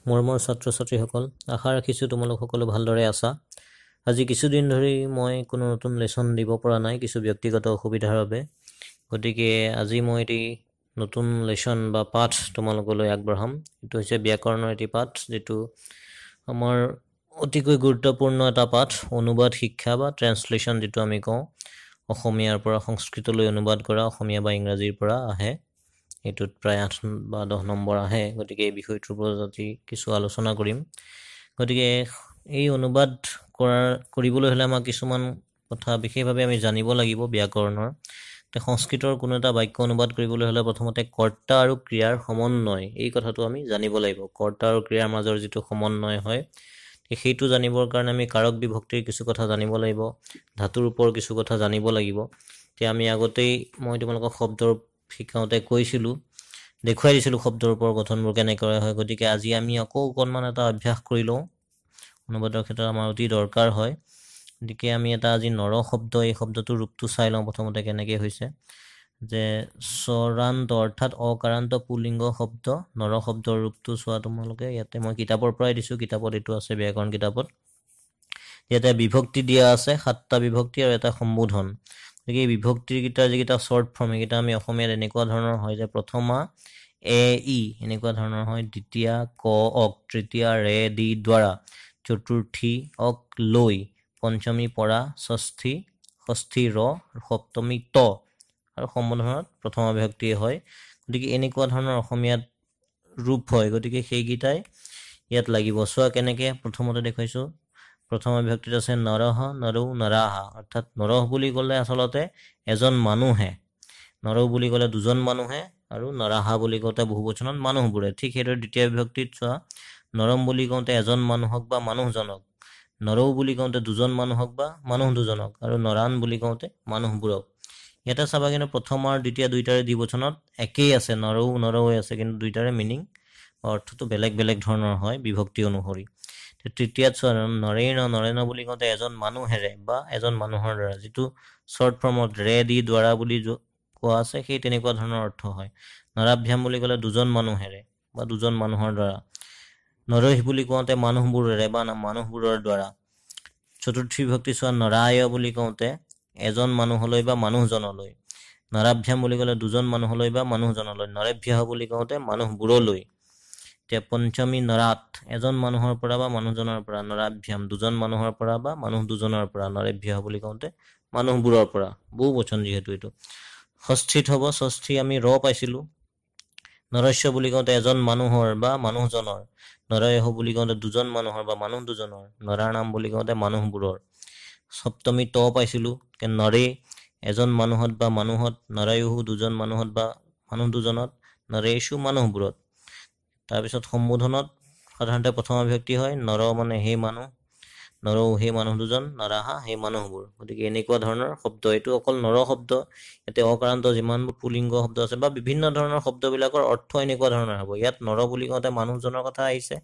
মৰমৰ ছাত্ৰ ছাত্ৰীসকল, আশা ৰাখিছোঁ তোমালোক সকলো ভালদৰে আছা। আজি কিছুদিন ধৰি মই কোনো নতুন লেচন দিব পৰা নাই কিছু ব্যক্তিগত অসুবিধাৰ বাবে। গতিকে আজি মই এটি নতুন লেচন বা পাঠ তোমালোকলৈ আগবঢ়াম। এইটো হৈছে ব্যাকৰণৰ এটি পাঠ, যিটো আমাৰ অতিকৈ গুৰুত্বপূৰ্ণ এটা পাঠ। অনুবাদ শিক্ষা বা ট্ৰেন্সলেশ্যন যিটো আমি কওঁ, অসমীয়াৰ পৰা সংস্কৃতলৈ অনুবাদ কৰা, অসমীয়া বা ইংৰাজীৰ পৰা আহে। এইটোত প্ৰায় 8 বা 10 নম্বৰ আহে। গতিকে এই বিষয়টোৰ ওপৰত আজি কিছু আলোচনা কৰিম। গতিকে এই অনুবাদ কৰিবলৈ হ'লে আমাক কিছুমান কথা বিশেষভাৱে আমি জানিব লাগিব ব্যাকৰণৰ। সংস্কৃতৰ কোনো এটা বাক্য অনুবাদ কৰিবলৈ হ'লে প্ৰথমতে কৰ্তা আৰু ক্ৰিয়াৰ সমন্বয়, এই কথাটো আমি জানিব লাগিব। কৰ্তা আৰু ক্ৰিয়াৰ মাজৰ যিটো সমন্বয় হয়, সেইটো জানিবৰ কাৰণে আমি কাৰক বিভক্তিৰ কিছু কথা জানিব লাগিব, ধাতুৰ ওপৰত কিছু কথা জানিব লাগিব। এতিয়া আমি আগতেই মই তোমালোকক শব্দৰ শিকাওঁতে কৈছিলোঁ, দেখুৱাই দিছিলোঁ শব্দৰ ওপৰত গঠনবোৰ কেনেকৈ হয়। গতিকে আজি আমি আকৌ অকণমান এটা অভ্যাস কৰি লওঁ, অনুবাদৰ ক্ষেত্ৰত আমাৰ অতি দৰকাৰ হয়। গতিকে আমি এটা আজি নৰ শব্দ, এই শব্দটোৰ ৰূপটো চাই লওঁ প্ৰথমতে কেনেকৈ হৈছে। যে স্বৰান্ত অৰ্থাৎ অকাৰান্ত পুলিংগ শব্দ, নৰ শব্দৰ ৰূপটো চোৱা তোমালোকে। ইয়াতে মই কিতাপৰ পৰাই দিছোঁ, কিতাপত এইটো আছে ব্যাকৰণ কিতাপত। ইয়াতে বিভক্তি দিয়া আছে, 7টা বিভক্তি আৰু এটা সম্বোধন। গতিকে এই বিভক্তিকেইটা যিকেইটা শ্বৰ্ট ফৰ্ম, সেইকেইটা আমি অসমীয়াত এনেকুৱা ধৰণৰ হয় যে প্ৰথমা এ ই এনেকুৱা ধৰণৰ হয়, দ্বিতীয়া ক অক, তৃতীয়া ৰে দি দ্বাৰা, চতুৰ্থী অক লৈ, পঞ্চমী পৰা, ষষ্ঠী ৰ, সপ্তমী ত, আৰু সম্বোধনত প্ৰথমা বিভক্তি হয়। গতিকে এনেকুৱা ধৰণৰ অসমীয়াত ৰূপ হয়। গতিকে সেইকেইটাই ইয়াত লাগিব। চোৱা কেনেকে প্ৰথমতে দেখুৱাইছোঁ। প্ৰথমা বিভক্তিত আছে নৰহ, নৰৌ, নৰাহা। অৰ্থাৎ নৰহ বুলি ক'লে আচলতে এজন মানুহে, নৰৌ বুলি ক'লে দুজন মানুহে, আৰু নৰাহা বুলি কওঁতে বহুবচনত মানুহবোৰে। ঠিক সেইদৰে দ্বিতীয় বিভক্তিত চোৱা, নৰম বুলি কওঁতে এজন মানুহক বা মানুহজনক, নৰৌ বুলি কওঁতে দুজন মানুহক বা মানুহ দুজনক, আৰু নৰাণ বুলি কওঁতে মানুহবোৰক। ইয়াতে চাবা কিন্তু প্ৰথম আৰু দ্বিতীয় দুইটাৰে দ্বিবচনত একেই আছে, নৰৌ নৰৌৱে আছে, কিন্তু দুইটাৰে মিনিং বা অৰ্থটো বেলেগ বেলেগ ধৰণৰ হয় বিভক্তি অনুসৰি। তৃতীয়াত চোৱা, নৰেণ নৰেণ বুলি কওঁতে এজন মানুহেৰে বা এজন মানুহৰ দ্বাৰা, যিটো শ্বৰ্ট ফৰ্মত ৰে দি দ্বাৰা বুলি কোৱা আছে, সেই তেনেকুৱা ধৰণৰ অৰ্থ হয়। নৰাভ্যাম বুলি ক'লে দুজন মানুহেৰে বা দুজন মানুহৰ দ্বাৰা। নৰৈহ বুলি কওঁতে মানুহবোৰেৰে বা মানুহবোৰৰ দ্বাৰা। চতুৰ্থী বিভক্তি চোৱা, নৰায় বুলি কওঁতে এজন মানুহলৈ বা মানুহজনলৈ। নৰাভ্যাম বুলি ক'লে দুজন মানুহলৈ বা মানুহজনলৈ। নৰেভ্যাহ বুলি কওঁতে মানুহবোৰলৈ। এতিয়া পঞ্চমী নৰাত, এজন মানুহৰ পৰা বা মানুহজনৰ পৰা। নৰাভ্যাম, দুজন মানুহৰ পৰা বা মানুহ দুজনৰ পৰা। নৰেভ্যাহ বুলি কওঁতে মানুহবোৰৰ পৰা, বহু বচন যিহেতু এইটো। ষষ্ঠীত হ'ব, ষষ্ঠী আমি ৰ পাইছিলোঁ। নৰস্য বুলি কওঁতে এজন মানুহৰ বা মানুহজনৰ। নৰয়হ বুলি কওঁতে দুজন মানুহৰ বা মানুহ দুজনৰ। নৰাণাম বুলি কওঁতে মানুহবোৰৰ। সপ্তমী ত পাইছিলোঁ, নৰে এজন মানুহত বা মানুহত, নৰায়ুহু দুজন মানুহত বা মানুহ দুজনত, নৰেশু মানুহবোৰত। তাৰপিছত সম্বোধনত সাধাৰণতে প্ৰথমা বিভক্তি হয়, নৰ মানে সেই মানুহ, নৰৌ সেই মানুহ দুজন, নৰাহা সেই মানুহবোৰ। গতিকে এনেকুৱা ধৰণৰ শব্দ। এইটো অকল নৰ শব্দ, ইয়াতে অকাৰান্ত যিমানবোৰ পুলিংগ শব্দ আছে বা বিভিন্ন ধৰণৰ শব্দবিলাকৰ অৰ্থ এনেকুৱা ধৰণৰ হ'ব। ইয়াত নৰ বুলি কওঁতে মানুহজনৰ কথা আহিছে।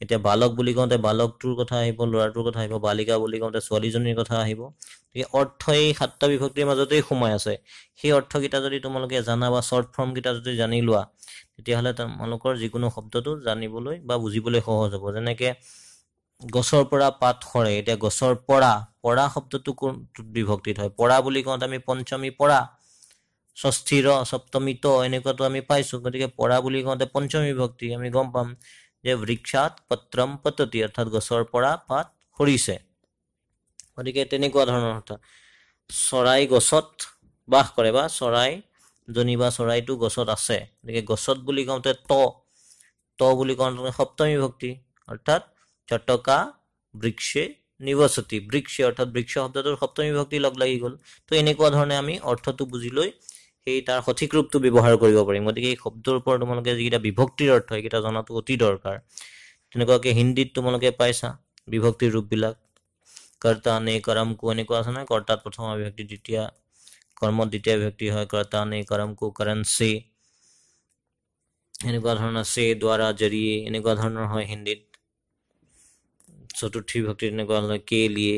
এতিয়া বালক বুলি কওঁতে বালকটোৰ কথা আহিব, ল'ৰাটোৰ কথা আহিব। বালিকা বুলি কওঁতে ছোৱালীজনীৰ কথা আহিব। গতিকে অৰ্থ এই 7টা বিভক্তিৰ মাজতেই সোমাই আছে। সেই অৰ্থকেইটা যদি তোমালোকে জানা বা শ্বৰ্ট ফৰ্মকেইটা যদি জানি লোৱা, তেতিয়াহ'লে তোমালোকৰ যিকোনো শব্দটো জানিবলৈ বা বুজিবলৈ সহজ হ'ব। যেনেকে গছৰ পৰা পাত সৰে, এতিয়া গছৰ পৰা, পৰা শব্দটো কোনটোত বিভক্তিত হয়? পৰা বুলি কওঁতে আমি পঞ্চমী পৰা, ষষ্ঠী ৰ, সপ্তমী ত, এনেকুৱাটো আমি পাইছোঁ। গতিকে পৰা বুলি কওঁতে পঞ্চমী বিভক্তি। আমি গম পাম যে বৃক্ষাত পত্ৰম পততি, অৰ্থাৎ গছৰ পৰা পাত সৰিছে। গতিকে তেনেকুৱা ধৰণৰ কথা। চৰাই গছত বাস কৰে বা চৰাইজনী বা চৰাইটো গছত আছে। গতিকে গছত বুলি কওঁতে ত বুলি কওঁতে সপ্তমী বিভক্তি, অৰ্থাৎ চটকা বৃক্ষে নিবসতি। বৃক্ষ অৰ্থাৎ বৃক্ষ শব্দটোৰ সপ্তমী বিভক্তি লগ লাগি গ'ল। তো এনেকুৱা ধৰণে আমি অৰ্থটো বুজি লৈ সেই তাৰ সঠিক ৰূপটো ব্যৱহাৰ কৰিব পাৰিম। গতিকে এই শব্দৰ ওপৰত তোমালোকে যিকেইটা বিভক্তিৰ অৰ্থ, সেইকেইটা জনাটো অতি দৰকাৰ। তেনেকুৱাকে হিন্দীত তোমালোকে পাইছা বিভক্তিৰ ৰূপবিলাক। কৰ্তা নে কৰম কো, এনেকুৱা আছে নহয়। কৰ্তাত প্ৰথমা বিভক্তি, দ্বিতীয়া কৰ্মত দ্বিতীয় বিভক্তি হয়। কৰ্তা নে কৰম কো কৰণ সে, এনেকুৱা ধৰণৰ। সে দ্বাৰা জৰিয়ে, এনেকুৱা ধৰণৰ হয় হিন্দীত। চতুৰ্থী বিভক্তি তেনেকুৱা হয়, কে লিয়ে।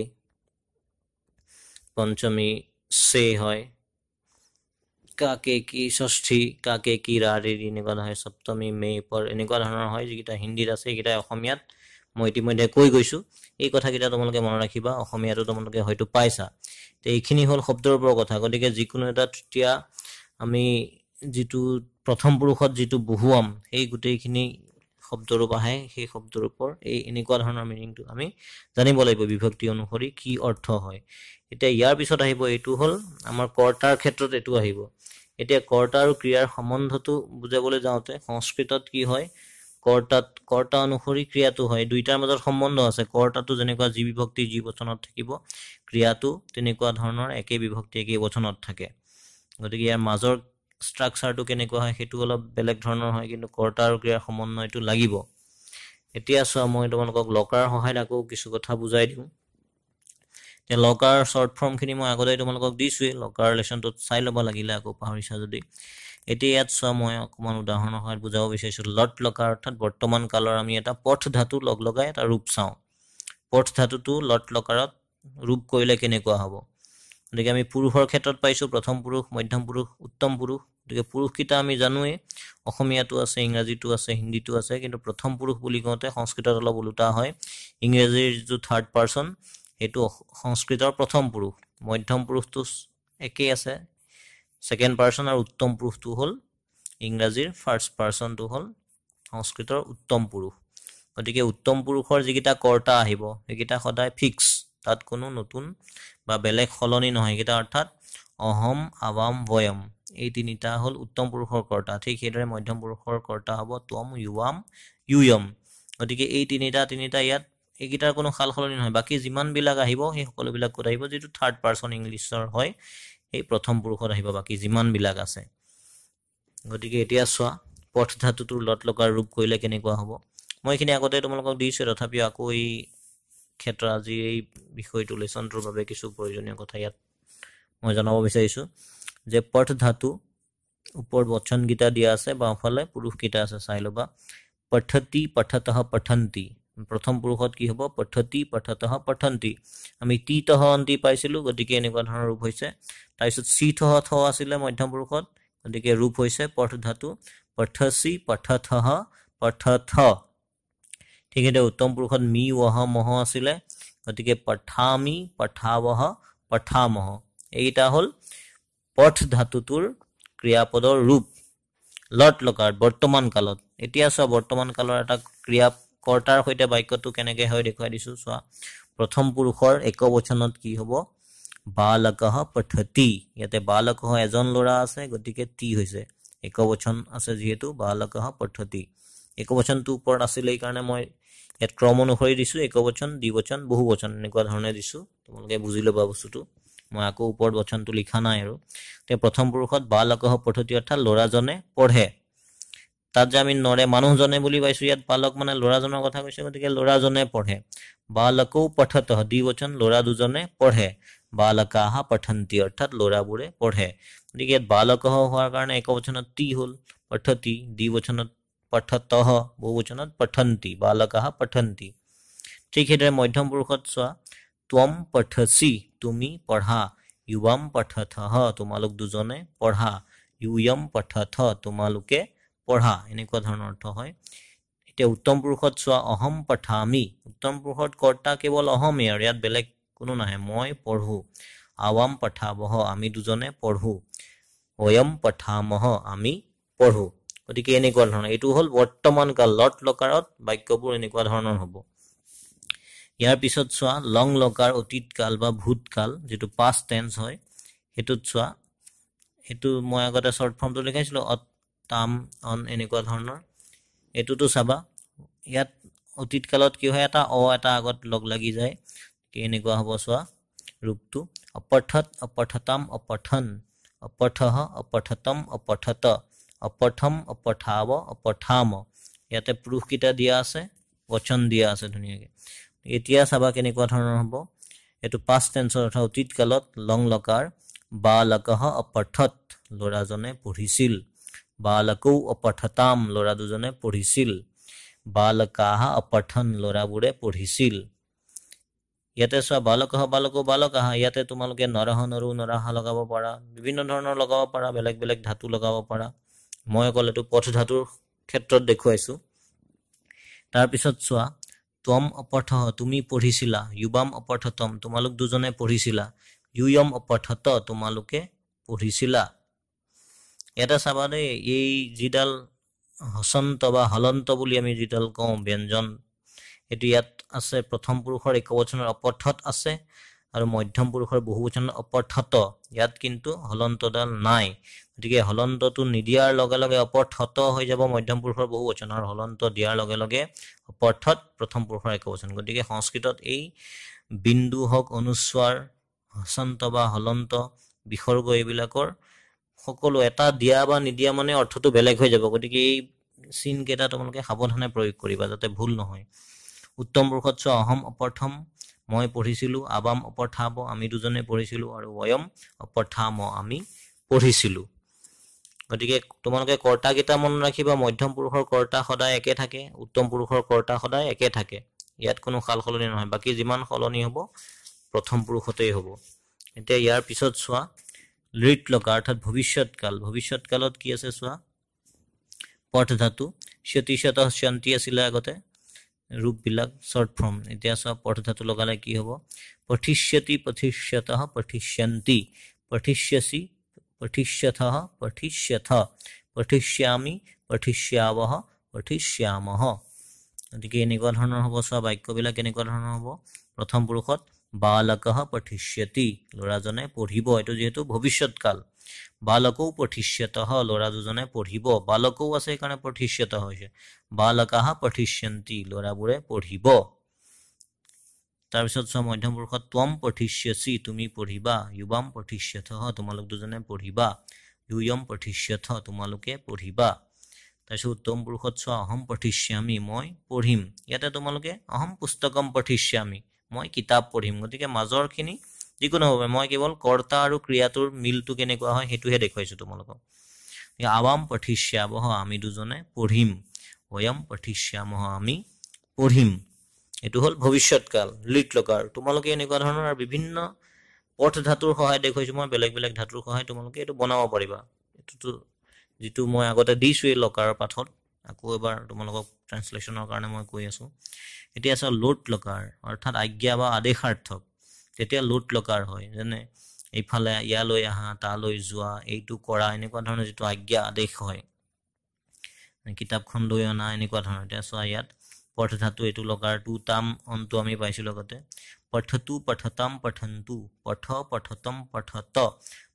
পঞ্চমী সে হয়। কাকে কি ষষ্ঠী কাকে কি ৰাৰি এনেকুৱা ধৰণৰ সপ্তমী মে পৰ এনেকুৱা ধৰণৰ হয় যিকেইটা হিন্দীত আছে সেইকেইটা অসমীয়াত মই ইতিমধ্যে কৈ গৈছোঁ এই কথাকেইটা তোমালোকে মনত ৰাখিবা অসমীয়াটো তোমালোকে হয়তো পাইছা তে এইখিনি হ'ল শব্দৰ ওপৰৰ কথা গতিকে যিকোনো এটা তৃতীয়া আমি যিটো প্ৰথম পুৰুষত যিটো বহুৱাম সেই গোটেইখিনি শব্দৰূপ আহে সেই শব্দৰূপৰ এই এনেকুৱা ধৰণৰ মিনিংটো আমি জানিব লাগিব বিভক্তি অনুসৰি কি অৰ্থ হয় এতিয়া ইয়াৰ পিছত আহিব এইটো হ'ল আমাৰ কৰ্তাৰ ক্ষেত্ৰত এইটো আহিব এতিয়া কৰ্তা আৰু ক্ৰিয়াৰ সম্বন্ধটো বুজাবলৈ যাওঁতে সংস্কৃতত কি হয় কৰ্তা অনুসৰি ক্ৰিয়াটো হয় দুইটাৰ মাজত সম্বন্ধ আছে কৰ্তাটো যেনেকুৱা যি বিভক্তি যি বচনত থাকিব ক্ৰিয়াটো তেনেকুৱা ধৰণৰ একে বিভক্তি একে বচনত থাকে গতিকে ইয়াৰ মাজৰ ষ্ট্ৰাকচাৰটো কেনেকুৱা হয় সেইটো অলপ বেলেগ ধৰণৰ হয় কিন্তু কৰ্তা আৰু ক্ৰিয়াৰ সমন্বয়টো লাগিব এতিয়া চোৱা মই তোমালোকক লকাৰ সহায়ত আকৌ কিছু কথা বুজাই দিওঁ এতিয়া লকাৰ শ্বৰ্ট ফৰ্মখিনি মই আগতে তোমালোকক দিছোঁৱেই লকাৰ লেচনটোত চাই ল'ব লাগিলে আকৌ পাহৰিছা যদি এতিয়া ইয়াত চোৱা মই অকণমান উদাহৰণৰ সহায়ত বুজাব বিচাৰিছোঁ লট লকাৰ অৰ্থাৎ বৰ্তমান কালৰ আমি এটা পথ ধাতু লগাই এটা ৰূপ চাওঁ পথ ধাতুটো লট লকাৰত ৰূপ কৰিলে কেনেকুৱা হ'ব গতিকে আমি পুৰুষৰ ক্ষেত্ৰত পাইছোঁ প্ৰথম পুৰুষ মধ্যম পুৰুষ উত্তম পুৰুষ গতিকে পুৰুষকেইটা আমি জানোৱেই অসমীয়াটো আছে ইংৰাজীটো আছে হিন্দীটো আছে কিন্তু প্ৰথম পুৰুষ বুলি কওঁতে সংস্কৃতত অলপ ওলোটা হয় ইংৰাজীৰ যিটো থাৰ্ড পাৰ্চন সেইটো সংস্কৃতৰ প্ৰথম পুৰুষ মধ্যম পুৰুষটো একেই আছে ছেকেণ্ড পাৰ্চন আৰু উত্তম পুৰুষটো হ'ল ইংৰাজীৰ ফাৰ্ষ্ট পাৰ্চনটো হ'ল সংস্কৃতৰ উত্তম পুৰুষ গতিকে উত্তম পুৰুষৰ যিকেইটা কৰ্তা আহিব সেইকেইটা সদায় ফিক্স তাত কোনো নতুন বা বেলেগ সলনি নহয় সেইকেইটা অৰ্থাৎ অহম আৱাম বয়ম এই তিনিটা হ'ল উত্তম পুৰুষৰ কৰ্তা ঠিক সেইদৰে মধ্যম পুৰুষৰ কৰ্তা হ'ব ত্বম ইউৱাম ইউয়ম গতিকে এই তিনিটা ইয়াত এইকেইটাৰ কোনো সাল সলনি নহয় বাকী যিমানবিলাক আহিব সেই সকলোবিলাক ক'ত আহিব যিটো থাৰ্ড পাৰ্চন ইংলিছৰ হয় এই প্ৰথম পুৰুষত আহিব বাকী যিমানবিলাক আছে গতিকে এতিয়া চোৱা পথ ধাতুটোৰ লট লকাৰ ৰূপ কৰিলে কেনেকুৱা হ'ব মই এইখিনি আগতে তোমালোকক দিছোঁ তথাপিও আকৌ এই ক্ষেত্ৰত আজি এই বিষয়টো লেচনটোৰ বাবে কিছু প্ৰয়োজনীয় কথা ইয়াত মই জনাব বিচাৰিছোঁ যে পথ ধাতু ওপৰত বচনকেইটা দিয়া আছে বাওঁফালে পুৰুষকেইটা আছে চাই ল'বা পঠতি পঠতঃ পঠন্তি প্ৰথম পুৰুষত কি হ'ব পঠতি পঠতঃ পঠন্তি আমি তিতঃ অন্তি পাইছিলোঁ গতিকে এনেকুৱা ধৰণৰ ৰূপ হৈছে তাৰপিছত চিথঃ থ আছিলে মধ্যম পুৰুষত গতিকে ৰূপ হৈছে পথ ধাতু পঠসি পঠথঃ পঠথ ঠিক আছে উত্তম পুৰুষত মি ৱহ মহ আছিলে গতিকে পঠামি পঠাৱহ পঠামহ এইটা হ'ল পথ ধাতুটোৰ ক্ৰিয়াপদৰ ৰূপ লট লকাৰ বৰ্তমান কালত এতিয়া চোৱা বৰ্তমান কালৰ এটা ক্ৰিয়া কৰ্তাৰ সৈতে বাক্যটো কেনেকৈ হয় দেখুৱাই দিছোঁ চোৱা প্ৰথম পুৰুষৰ একবচনত কি হ'ব বালকঃ পঠতি ইয়াতে বালকঃ এজন ল'ৰা আছে গতিকে তি হৈছে একবচন আছে যিহেতু বালকঃ পঠতি একবচনটো ওপৰত আছিলে এইকাৰণে মই ইয়াত ক্ৰম অনুসৰি দিছোঁ একবচন দ্বিবচন বহুবচন এনেকুৱা ধৰণে দিছোঁ তোমালোকে বুজি ল'বা বস্তুটো মই আকৌ ওপৰত বচনটো লিখা নাই আৰু এতিয়া প্ৰথম পুৰুষত বালকঃ পঠতি অৰ্থাৎ ল'ৰাজনে পঢ়ে তাত যে আমি নৰে মানুহজনে বুলি পাইছোঁ ইয়াত বালক মানে ল'ৰাজনৰ কথা কৈছে গতিকে ল'ৰাজনে পঢ়ে বালকৌ পঠতঃ দ্বিবচন ল'ৰা দুজনে পঢ়ে বালকাহ পঠন্তি অৰ্থাৎ ল'ৰাবোৰে পঢ়ে গতিকে ইয়াত বালকঃ হোৱাৰ কাৰণে একবচনত তি হ'ল পঠতি দ্বিবচনত পঠতঃ বহুবচনত পঠন্তি বালকাহ পঠন্তি ঠিক সেইদৰে মধ্যম পুৰুষত চোৱা ত্বম পঠসি তুমি পঢ়া ইউৱাম পঠথঃ তোমালোক দুজনে পঢ়া ইউয়ম পঠথ তোমালোকে পঢ়া এনেকুৱা ধৰণৰ অৰ্থ হয় এতিয়া উত্তম পুৰুষত চোৱা অহম পঠামি উত্তম পুৰুষত কৰ্তা কেৱল অহমেই আৰু ইয়াত বেলেগ কোনো নাহে মই পঢ়োঁ আৱাম পঠাবহ আমি দুজনে পঢ়োঁ অয়ম পঠামহ আমি পঢ়োঁ গতিকে এনেকুৱা ধৰণৰ এইটো হ'ল বৰ্তমান কাল লট লকাৰত বাক্যবোৰ এনেকুৱা ধৰণৰ হ'ব ইয়াৰ পিছত চোৱা লং লকাৰ অতীত কাল বা ভূতকাল যিটো পাষ্ট টেন্স হয় সেইটোত চোৱা সেইটো মই আগতে শ্বৰ্ট ফৰ্মটো লিখাইছিলোঁ তাম অন এনেকুৱা ধৰণৰ এইটোতো চাবা ইয়াত অতীত কালত কি হয় এটা এটা আগত লগ লাগি যায় এনেকুৱা হ'ব চোৱা ৰূপটো অপঠত অপঠতাম অপঠন অপঠহ অপঠতম অপঠত অপঠম অপঠাৱ অপঠাম ইয়াতে পুৰুষকেইটা দিয়া আছে বচন দিয়া আছে ধুনীয়াকৈ এতিয়া চাবা কেনেকুৱা ধৰণৰ হ'ব এইটো পাষ্ট টেন্সৰ অৰ্থ অতীত কালত লং লকাৰ বালকঃ অপঠত ল'ৰাজনে পঢ়িছিল বালকৌ অপঠতাম ল'ৰা দুজনে পঢ়িছিল বালকাহ অপঠন ল'ৰাবোৰে পঢ়িছিল ইয়াতে চোৱা বালকহ বালকো বালকাহা, ইয়াতে তোমালোকে নৰহ নৰু নৰাহা লগাব পাৰা, বিভিন্ন ধৰণৰ লগাব পাৰা, বেলেগ বেলেগ ধাতু লগাব পাৰা। মই অকল এইটো পথ ধাতুৰ ক্ষেত্ৰত দেখুৱাইছো। তাৰপিছত চোৱা ত্বম অপঠঃ, তুমি পঢ়িছিলা, যুৱাম অপঠতম, তোমালোক দুজনে পঢ়িছিলা, য়ুয়ম অপঠত, তোমালোকে পঢ়িছিলা। ইয়াতে চাবা দেই, এই যিডাল হসন্ত বা হলন্ত বুলি আমি যিডাল কওঁ ব্যঞ্জন, এইটো ইয়াত আছে প্ৰথম পুৰুষৰ একবচনৰ অপঠত আছে আৰু মধ্যম পুৰুষৰ বহুবচনৰ অপঠত। ইয়াত কিন্তু হলন্তডাল নাই, গতিকে হলন্তটো নিদিয়াৰ লগে লগে অপঠত হৈ যাব মধ্যম পুৰুষৰ বহুবচন, আৰু হলন্ত দিয়াৰ লগে লগে অপঠত প্ৰথম পুৰুষৰ একবচন। গতিকে সংস্কৃতত এই বিন্দু হওক, অনুস্বাৰ, হসন্ত বা হলন্ত, বিসৰ্গ এইবিলাকৰ সকলো এটা দিয়া বা নিদিয়া মানে অৰ্থটো বেলেগ হৈ যাব। গতিকে এই চিনকেইটা তোমালোকে সাৱধানে প্ৰয়োগ কৰিবা যাতে ভুল নহয়। উত্তম পুৰুষত চোৱা অহম অপঠম, মই পঢ়িছিলো, আবাম অপঠাব, আমি দুজনে পঢ়িছিলো, আৰু বয়ম অপঠাম, আমি পঢ়িছিলো। গতিকে তোমালোকে কৰ্তাকেইটা মনত ৰাখিবা, মধ্যম পুৰুষৰ কৰ্তা সদায় একে থাকে, উত্তম পুৰুষৰ কৰ্তা সদায় একে থাকে, ইয়াত কোনো সাল সলনি নহয়। বাকী যিমান সলনি হ'ব প্ৰথম পুৰুষতেই হ'ব। এতিয়া ইয়াৰ পিছত চোৱা লৃট লকাৰ, অৰ্থাৎ ভৱিষ্যৎকাল। ভৱিষ্যৎকালত কি আছে চোৱা পথ ধাতু, স্যতিশত শান্তি আছিলে আগতে ৰূপবিলাক শ্বৰ্ট ফৰ্ম। এতিয়া চোৱা পথ ধাতু লগালে কি হ'ব, পঠিষ্যতি পঠিষ্যতঃ পঠিষ্যন্তি, পঠিষ্যসি পঠিষ্যথঃ পঠিষ্যথ, পঠিষ্যামি পঠিষ্যাৱঃ পঠিষ্যামঃ। গতিকে এনেকুৱা ধৰণৰ হ'ব। চোৱা বাক্যবিলাক এনেকুৱা ধৰণৰ হ'ব। প্ৰথম পুৰুষত বালকঃ পঠিষ্যতি, ল'ৰাজনে পঢ়িব, এইটো যিহেতু ভৱিষ্যৎকাল। বালকৌ পঠিষ্যতঃ, ল'ৰা দুজনে পঢ়িব, বালকৌ আছে সেইকাৰণে পঠিষ্যত হৈছে। বালকাঃ পঠিষ্যন্তি, ল'ৰাবোৰে পঢ়িব। তাৰপিছত চোৱা মধ্যম পুৰুষত ত্বম পঠিষ্যসি, তুমি পঢ়িবা, যুৱাম পঠিষ্যথঃ, তোমালোক দুজনে পঢ়িবা, য়ুয়ম পঠিষ্যথ, তোমালোকে পঢ়িবা। তাৰপিছত উত্তম পুৰুষত চোৱা অহম পঠিষ্যামি, মই পঢ়িম, ইয়াতে তোমালোকে অহম পুস্তকম পঠিষ্যামি, মই কিতাপ পঢ়িম। গতিকে মাজৰখিনি যিকোনো হ'ব, মই কেৱল কৰ্তা আৰু ক্ৰিয়াটোৰ মিলটো কেনেকুৱা হয় সেইটোহে দেখুৱাইছো তোমালোকক। আৱাম পঠিষ্যাৱঃ, আমি দুজনে পঢ়িম, বয়ম পঠিষ্যামঃ, আমি পঢ়িম। এইটো হ'ল ভৱিষ্যৎকাল লৃট লকাৰ। তোমালোকে এনেকুৱা ধৰণৰ বিভিন্ন পথ ধাতুৰ সহায় দেখুৱাইছো মই, বেলেগ বেলেগ ধাতুৰ সহায় তোমালোকে এইটো বনাব পাৰিবা। এইটোতো যিটো মই আগতে দিছোঁ এই লকাৰৰ পাঠত, আকৌ এবাৰ তোমালোকক ট্ৰান্সলেশ্যনৰ কাৰণে মই কৈ আছোঁ। এতিয়া চোৱা লোট লকাৰ, অৰ্থাৎ আজ্ঞা বা আদেশাৰ্থক, তেতিয়া লোট লকাৰ হয়। যেনে এইফালে ইয়ালৈ আহা, তালৈ যোৱা, এইটো কৰা, এনেকুৱা ধৰণৰ যিটো আজ্ঞা আদেশ হয়, কিতাপখন লৈ অনা, এনেকুৱা ধৰণৰ। এতিয়া চোৱা ইয়াত পথ ধাতু এইটো লকাৰটো তাম অন্তু আমি পাইছিলোঁ আগতে। পঠতু পঠতাম পঠন্তু, পঠ পঠতম পঠত,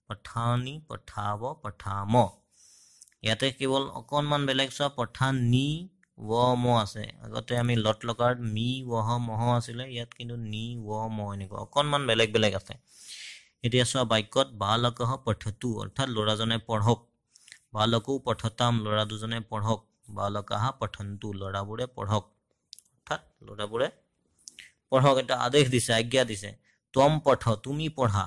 পঠানি পঠাব পঠাম। ইয়াতে কেৱল অকণমান বেলেগ চোৱা, পঠানি ৱ ম আছে। আগতে আমি লট লকাৰত মি ৱহ মহ আছিলে, ইয়াত কিন্তু নি ৱ ম, এনেকুৱা অকণমান বেলেগ বেলেগ আছে। এতিয়া চোৱা বাক্যত বালকঃ পঠতু, অৰ্থাৎ ল'ৰাজনে পঢ়ক, বালকৌ পঠতাম, ল'ৰা দুজনে পঢ়ক, বালকাঃ পঠন্তু, ল'ৰাবোৰে পঢ়ক, অৰ্থাৎ ল'ৰাবোৰে পঢ়ক, এটা আদেশ দিছে, আজ্ঞা দিছে। ত্বম পঠ, তুমি পঢ়া,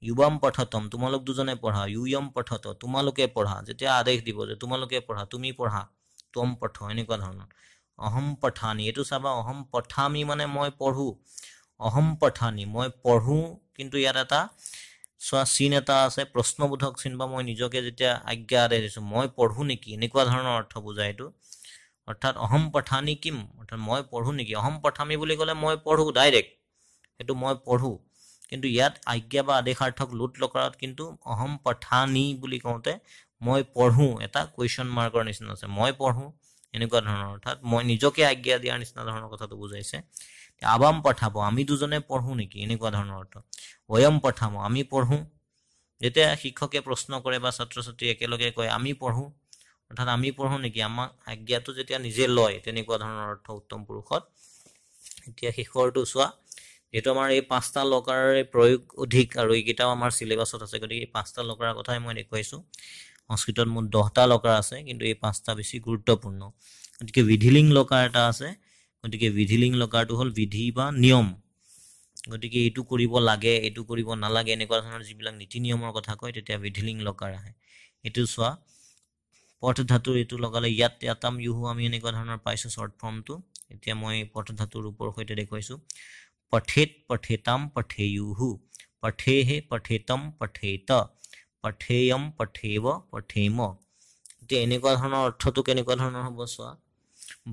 যুৱাম পঠতম, তোমালোক দুজনে পঢ়া, য়ুয়ম পঠত, তোমালোকে পঢ়া। যেতিয়া আদেশ দিব যে তোমালোকে পঢ়া, তুমি পঢ়া, ত্বম পঠ, এনেকুৱা ধৰণৰ। অহম পঠানি, এইটো চাবা অহম পঠামি মানে মই পঢ়ো, অহম পঠানি মই পঢ়ো, কিন্তু ইয়াত এটা চোৱা চিন এটা আছে, প্ৰশ্নবোধক চিন, বা মই নিজকে যেতিয়া আজ্ঞা আদেশ দিছোঁ, মই পঢ়ো নেকি, এনেকুৱা ধৰণৰ অৰ্থ বুজায় এইটো। অৰ্থাৎ অহম পঠানি কিম, অৰ্থাৎ মই পঢ়ো নেকি। অহম পঠামি বুলি ক'লে মই পঢ়ো ডাইৰেক্ট, সেইটো মই পঢ়ো। কিন্তু ইয়াত আজ্ঞা বা আদেশাৰ্থক লোট লকাৰত কিন্তু অহম পঠানি বুলি কওঁতে মই পঢ়ো, এটা কুৱেশ্যন মাৰ্কৰ নিচিনা আছে, মই পঢ়ো এনেকুৱা ধৰণৰ, অৰ্থাৎ মই নিজকে আজ্ঞা দিয়াৰ নিচিনা ধৰণৰ কথাটো বুজাইছে। আৱাম পঠাব, আমি দুজনে পঢ়ো নেকি, এনেকুৱা ধৰণৰ অৰ্থ। বয়ম পঠাম, আমি পঢ়ো। যেতিয়া শিক্ষকে প্ৰশ্ন কৰে বা ছাত্ৰ ছাত্ৰী একেলগে কয় আমি পঢ়ো, অৰ্থাৎ আমি পঢ়ো নেকি, আমাক আজ্ঞাটো যেতিয়া নিজে লয়, তেনেকুৱা ধৰণৰ অৰ্থ উত্তম পুৰুষত। এতিয়া শেষৰটো চোৱা, যিহেতু আমাৰ এই 5টা লকাৰৰে প্ৰয়োগ অধিক আৰু এইকেইটাও আমাৰ চিলেবাছত আছে, গতিকে এই 5টা লকাৰৰ কথাই মই দেখুৱাইছোঁ। সংস্কৃতত মুঠ 10টা লকাৰ আছে, কিন্তু এই 5টা বেছি গুৰুত্বপূৰ্ণ। গতিকে বিধিলিং লকাৰ এটা আছে, গতিকে বিধিলিং লকাৰটো হ'ল বিধি বা নিয়ম। গতিকে এইটো কৰিব লাগে, এইটো কৰিব নালাগে, এনেকুৱা ধৰণৰ যিবিলাক নীতি নিয়মৰ কথা কয়, তেতিয়া বিধিলিং লকাৰ আহে। এইটো চোৱা পথ ধাতুৰ এইটো লগালে ইয়াত ইয়াতাম ইউহু, আমি এনেকুৱা ধৰণৰ পাইছোঁ শ্বৰ্ট ফৰ্মটো। এতিয়া মই পথ ধাতুৰ ৰূপৰ সৈতে দেখুৱাইছোঁ। पठेत पठेताम पठेयुः पठेः पठेतम पठेत पठेयम पठेव पठेम এতিয়া এনেকুৱা ধৰণৰ অৰ্থটো কেনেকুৱা ধৰণৰ হ'ব চোৱা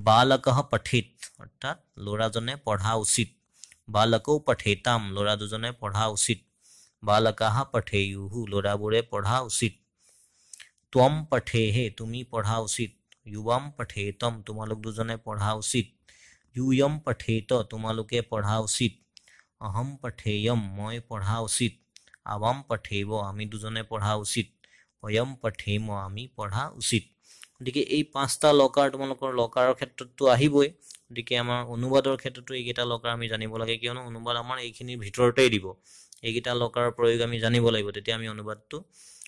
বালকঃ পঠেত অৰ্থাৎ ল'ৰাজনে পঢ়া উচিত বালকৌ পঠেতাম ল'ৰা দুজনে পঢ়া উচিত বালকাহ পঠেयुः ল'ৰাবোৰে পঢ়া উচিত त्वम पठेहे তুমি পঢ়া উচিত युवम पठेतम তোমালোক দুজনে পঢ়া উচিত यूयम पठेत তোমালোকে পঢ়া উচিত अहम पठेयम মই পঢ়া উচিত आवाम पठेव আমি দুজনে পঢ়া উচিত অয়ম পঠেম আমি পঢ়া উচিত গতিকে এই পাঁচটা লকাৰ তোমালোকৰ লকাৰৰ ক্ষেত্ৰতো আহিবই গতিকে আমাৰ অনুবাদৰ ক্ষেত্ৰতো এইকেইটা লকাৰ আমি জানিব লাগে কিয়নো অনুবাদ আমাৰ এইখিনিৰ ভিতৰতেই দিব এইকেইটা লকাৰৰ প্ৰয়োগ আমি জানিব লাগিব তেতিয়া আমি অনুবাদটো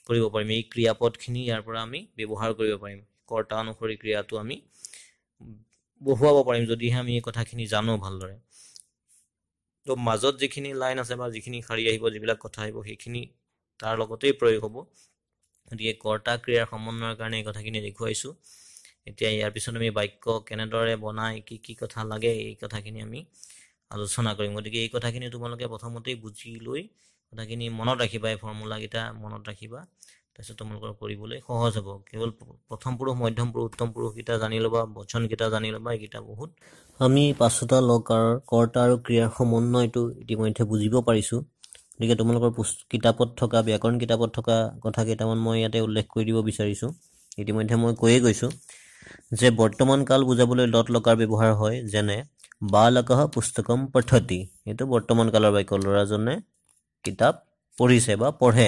কৰিব পাৰিম এই ক্ৰিয়াপদখিনি ইয়াৰ পৰা আমি ব্যৱহাৰ কৰিব পাৰিম কৰ্তা অনুসৰি ক্ৰিয়াটো আমি বহুৱাব পাৰিম যদিহে আমি এই কথাখিনি জানো ভালদৰে তো মাজত যিখিনি লাইন আছে বা যিখিনি শাৰী আহিব যিবিলাক কথা আহিব সেইখিনি তাৰ লগতেই প্ৰয়োগ হ'ব গতিকে কৰ্তা ক্ৰিয়াৰ সমন্বয়ৰ কাৰণে এই কথাখিনি দেখুৱাইছোঁ এতিয়া ইয়াৰ পিছত আমি বাক্য কেনেদৰে বনাই কি কথা লাগে এই কথাখিনি আমি আলোচনা কৰিম গতিকে এই কথাখিনি তোমালোকে প্ৰথমতেই বুজি লৈ কথাখিনি মনত ৰাখিবা এই ফৰ্মুলাকেইটা মনত ৰাখিবা তাৰপিছত তোমালোকৰ কৰিবলৈ সহজ হ'ব কেৱল প্ৰথম পুৰুষ মধ্যম পুৰুষ উত্তম পুৰুষকেইটা জানি ল'বা বচনকেইটা জানি ল'বা এইকেইটা বহুত আমি পাঁচটা লকাৰ কৰ্তা আৰু ক্ৰিয়াৰ সমন্বয়টো ইতিমধ্যে বুজিব পাৰিছোঁ গতিকে তোমালোকৰ কিতাপত থকা ব্যাকৰণ কিতাপত থকা কথা কেইটামান মই ইয়াতে উল্লেখ কৰি দিব বিচাৰিছোঁ ইতিমধ্যে মই কৈয়ে গৈছোঁ যে বৰ্তমান কাল বুজাবলৈ লট লকাৰ ব্যৱহাৰ হয় যেনে বালকঃ পুস্তকম পঠতি এইটো বৰ্তমান কালৰ বাক্য ল'ৰাজনে কিতাপ পঢ়িছে বা পঢ়ে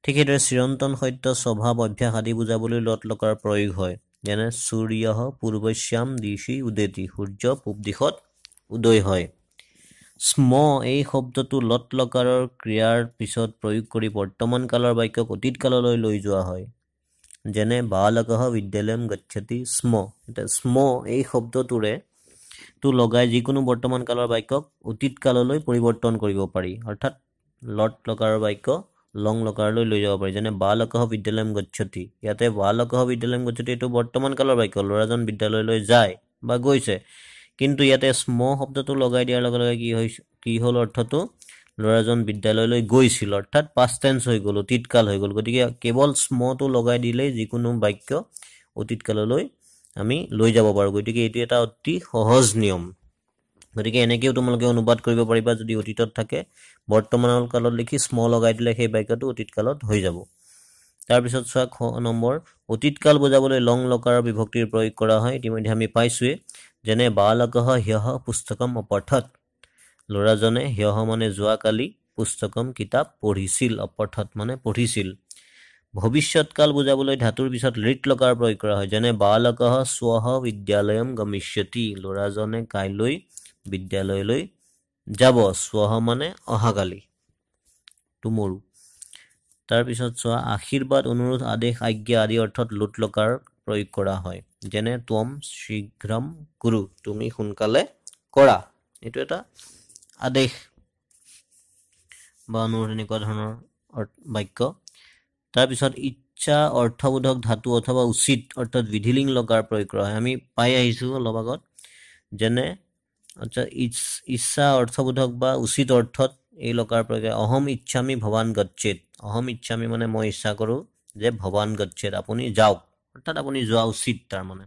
ঠিক সেইদৰে চিৰন্তন সত্য স্বভাৱ অভ্যাস আদি বুজাবলৈ লট লকাৰ প্ৰয়োগ হয় যেনে সূৰ্যঃ পূৰ্বশ্যাম দিশি উদেতি সূৰ্য পূব দিশত উদয় হয় স্ম এই শব্দটো লট লকাৰৰ ক্ৰিয়াৰ পিছত প্ৰয়োগ কৰি বৰ্তমান কালৰ বাক্যক অতীত কাললৈ লৈ যোৱা হয় যেনে বালকঃ বিদ্যালয়ম গচ্ছতি স্ম এটা স্ম এই শব্দটোৰে তো লগাই যিকোনো বৰ্তমান কালৰ বাক্যক অতীত কাললৈ পৰিৱৰ্তন কৰিব পাৰি অৰ্থাৎ লট লকাৰৰ বাক্য লং লকাৰলৈ লৈ যাব পাৰি যেনে বালকঃ বিদ্যালয়ম গচ্ছতি ইয়াতে বালকঃ বিদ্যালয়ম গচ্ছতি এইটো বৰ্তমান কালৰ বাক্য ল'ৰাজন বিদ্যালয়লৈ যায় বা গৈছে কিন্তু ইয়াতে স্ম শব্দটো লগাই দিয়াৰ লগে লগে কি হ'ল অৰ্থটো ল'ৰাজন বিদ্যালয়লৈ গৈছিল অৰ্থাৎ পাষ্ট টেন্স হৈ গ'ল অতীতকাল হৈ গ'ল গতিকে কেৱল স্মটো লগাই দিলেই যিকোনো বাক্য অতীতকাললৈ আমি লৈ যাব পাৰোঁ গতিকে এইটো এটা অতি সহজ নিয়ম গতিকে এনেকৈও তোমালোকে অনুবাদ কৰিব পাৰিবা যদি অতীতত থাকে বৰ্তমানৰ কালত লিখি স্ম লগাই দিলে সেই বাক্যটো অতীতকালত হৈ যাব তাৰপিছত চোৱা খ নম্বৰ অতীতকাল বুজাবলৈ লং লকাৰৰ বিভক্তিৰ প্ৰয়োগ কৰা হয় ইতিমধ্যে আমি পাইছোঁৱেই যেনে বালকঃ হ্যঃ পুস্তকম অপঠত ল'ৰাজনে হ্যঃ মানে যোৱাকালি পুস্তকম কিতাপ পঢ়িছিল অপঠত মানে পঢ়িছিল ভৱিষ্যৎকাল বুজাবলৈ ধাতুৰ পিছত ঋত লকাৰ প্ৰয়োগ কৰা হয় যেনে বালকঃ স্বঃ বিদ্যালয়ম গমিষ্যতি ল'ৰাজনে কাইলৈ বিদ্যালয়লৈ যাব স্বঃ মানে অহাকালি টুমৰু তাৰপিছত চোৱা আশীৰ্বাদ অনুৰোধ আদেশ আজ্ঞা আদি অৰ্থত লোট লকাৰ প্ৰয়োগ কৰা হয় যেনে ত্বম শীঘ্ৰম কুৰু তুমি সোনকালে কৰা এইটো এটা আদেশ বা অনুৰোধ এনেকুৱা ধৰণৰ বাক্য তাৰপিছত ইচ্ছা অৰ্থবোধক ধাতু অথবা উচিত অৰ্থাৎ বিধিলিং লকাৰ প্ৰয়োগ কৰা হয় আমি পাই আহিছোঁ অলপ আগত যেনে আচ্ছা ইচ্ছা অৰ্থবোধক বা উচিত অৰ্থত এই লকাৰ প্ৰয়োগ অহম ইচ্ছামি ভৱান গচ্ছেত অহম ইচ্ছামি মানে মই ইচ্ছা কৰোঁ যে ভৱান গচ্ছেত আপুনি যাওক অৰ্থাৎ আপুনি যোৱা উচিত তাৰমানে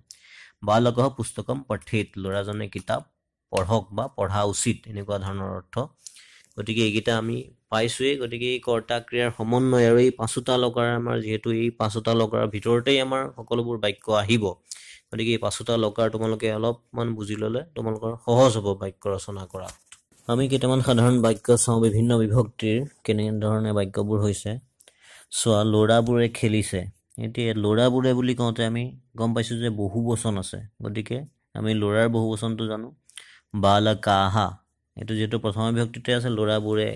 বালকঃ পুস্তকম পঠেত ল'ৰাজনে কিতাপ পঢ়ক বা পঢ়া উচিত এনেকুৱা ধৰণৰ অৰ্থ গতিকে এইকেইটা আমি পাইছোঁৱেই গতিকে এই কৰ্তা ক্ৰিয়াৰ সমন্বয় আৰু এই পাঁচোটা লকাৰ আমাৰ যিহেতু এই পাঁচোটা লকাৰৰ ভিতৰতেই আমাৰ সকলোবোৰ বাক্য আহিব গতিকে এই পাঁচোটা লকাৰ তোমালোকে অলপমান বুজি ল'লে তোমালোকৰ সহজ হ'ব বাক্য ৰচনা কৰা আমি কেইটামান সাধাৰণ বাক্য চাওঁ বিভিন্ন বিভক্তিৰ কেনেধৰণে বাক্যবোৰ হৈছে চোৱা ল'ৰাবোৰে খেলিছে এতিয়া ল'ৰাবোৰে বুলি কওঁতে আমি গম পাইছোঁ যে বহু বচন আছে গতিকে আমি ল'ৰাৰ বহু বচনটো জানো বালকাহা এইটো যিহেতু প্ৰথম বিভক্তিতে আছে ল'ৰাবোৰে